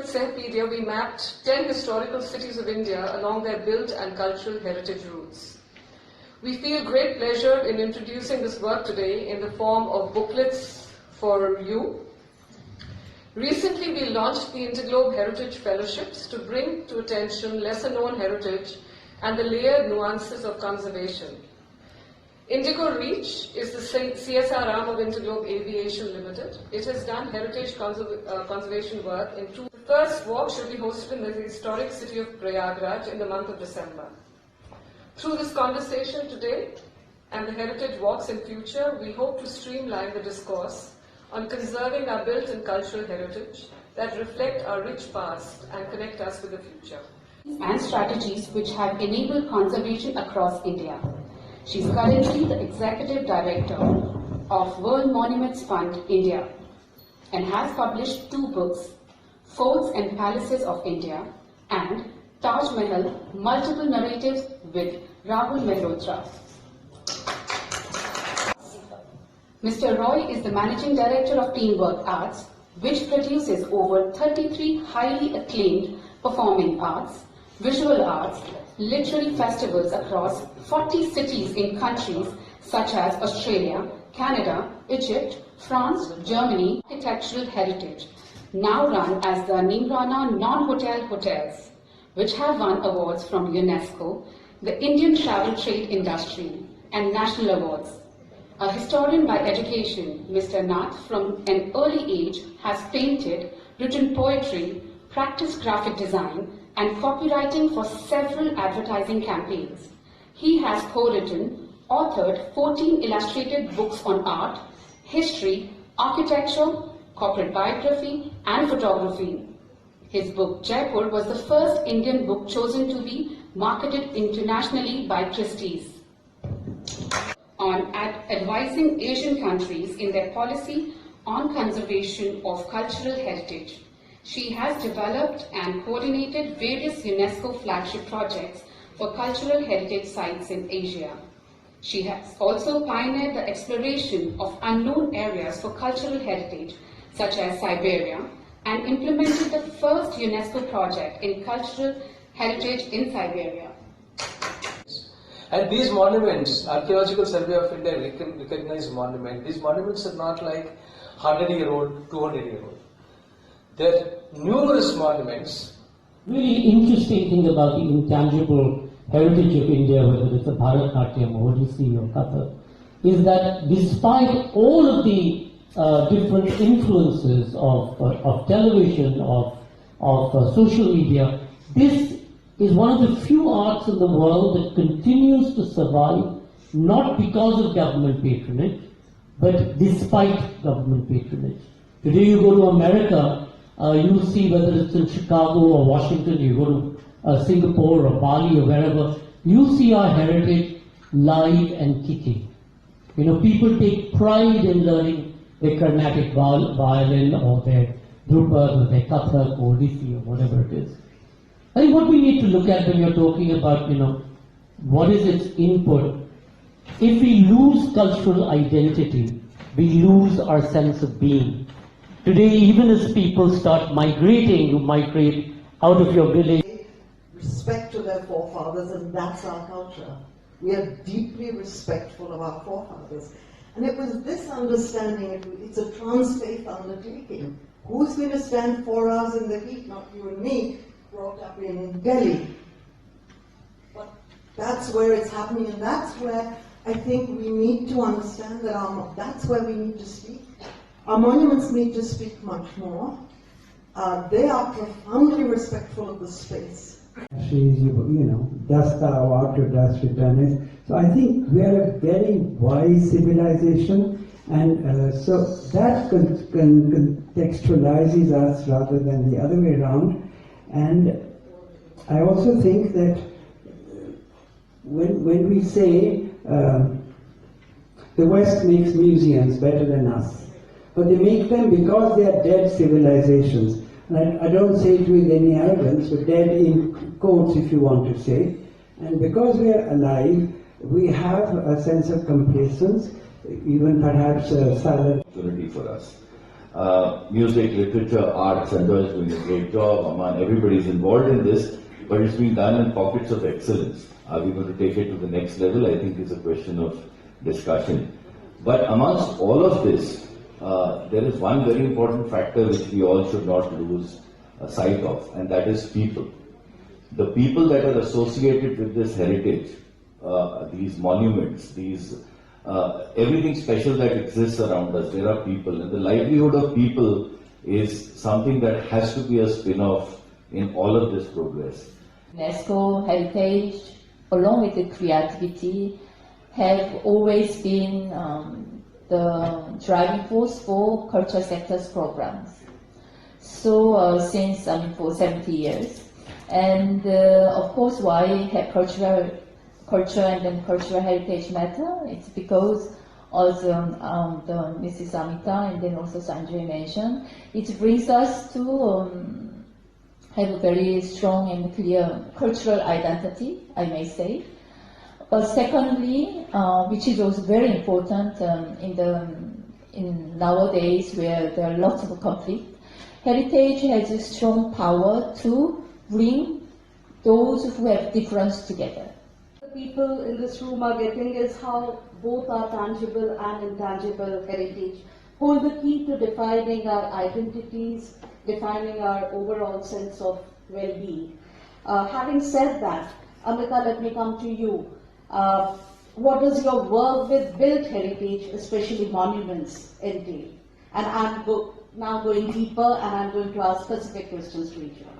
Sehpedia, we mapped 10 historical cities of India along their built and cultural heritage routes. We feel great pleasure in introducing this work today in the form of booklets for you. Recently, we launched the Interglobe Heritage Fellowships to bring to attention lesser-known heritage and the layered nuances of conservation. Indigo Reach is the CSR arm of Interglobe Aviation Limited. It has done heritage conservation work in two. The first walk should be hosted in the historic city of Prayagraj in the month of December. Through this conversation today and the heritage walks in future, we hope to streamline the discourse on conserving our built and cultural heritage that reflect our rich past and connect us with the future. And strategies which have enabled conservation across India. She is currently the Executive Director of World Monuments Fund, India, and has published 2 books, Forts and Palaces of India and Taj Mahal, Multiple Narratives with Rahul Mehrotra. Mr. Roy is the Managing Director of Teamwork Arts, which produces over 33 highly acclaimed performing arts, visual arts, literary festivals across 40 cities in countries such as Australia, Canada, Egypt, France, Germany, architectural heritage, now run as the Nimrana Non-Hotel Hotels, which have won awards from UNESCO, the Indian travel trade industry, and national awards. A historian by education, Mr. Nath from an early age has painted, written poetry, practiced graphic design, and copywriting for several advertising campaigns. He has co-written, authored 14 illustrated books on art, history, architecture, corporate biography, and photography. His book Jaipur was the first Indian book chosen to be marketed internationally by Christie's on advising Asian countries in their policy on conservation of cultural heritage. She has developed and coordinated various UNESCO flagship projects for cultural heritage sites in Asia. She has also pioneered the exploration of unknown areas for cultural heritage, such as Siberia, and implemented the first UNESCO project in cultural heritage in Siberia. And these monuments, Archaeological Survey of India recognized monuments. These monuments are not like 100-year-old, 200-year-old. There are numerous monuments. Really interesting thing about the intangible heritage of India, whether it's a Bharatnatyam or Odissi or Kathak, is that despite all of the different influences of television, of social media, this is one of the few arts in the world that continues to survive, not because of government patronage, but despite government patronage. Today you go to America, you'll see whether it's in Chicago or Washington, you go to Singapore or Bali or wherever, you'll see our heritage live and kicking. You know, people take pride in learning their Carnatic violin or their Drupad or their Kathak or Odissi or whatever it is. I think what we need to look at when you're talking about, what is its input, if we lose cultural identity, we lose our sense of being. Today, even as people start migrating, you migrate out of your village. Respect to their forefathers, and that's our culture. We are deeply respectful of our forefathers. And it was this understanding, it's a trans-faith undertaking. Who's going to stand for us in the heat? Not you and me, brought up in Delhi. But that's where it's happening, and that's where I think we need to understand that that's where we need to speak. Our monuments need to speak much more. They are profoundly respectful of the space. She's, dust thou art to dust returneth. So I think we are a very wise civilization, and so that contextualizes us rather than the other way around. And I also think that when we say the West makes museums better than us, but they make them because they are dead civilizations. And I don't say it with any arrogance, but dead in quotes if you want to say. And because we are alive, we have a sense of complacence, even perhaps silent. Opportunity for us. music, literature, art center is doing a great job. Aman, everybody is involved in this, but it's being done in pockets of excellence. Are we going to take it to the next level? I think is a question of discussion. But amongst all of this, there is one very important factor which we all should not lose sight of, and that is people. The people that are associated with this heritage, these monuments, these everything special that exists around us, there are people, and the livelihood of people is something that has to be a spin-off in all of this progress. UNESCO heritage, along with the creativity, have always been the driving force for culture sector's programs. So since for 70 years, and of course, why have culture and then cultural heritage matter? It's because, as the Mrs. Amita and then also Sanjay mentioned, it brings us to have a very strong and clear cultural identity, I may say. But secondly, which is also very important in nowadays where there are lots of conflict, heritage has a strong power to bring those who have difference together. The people in this room are getting is how both our tangible and intangible heritage hold the key to defining our identities, defining our overall sense of well-being. Having said that, Amita, let me come to you. What does your work with built heritage, especially monuments, entail? And I'm now going deeper, and I'm going to ask specific questions to each one.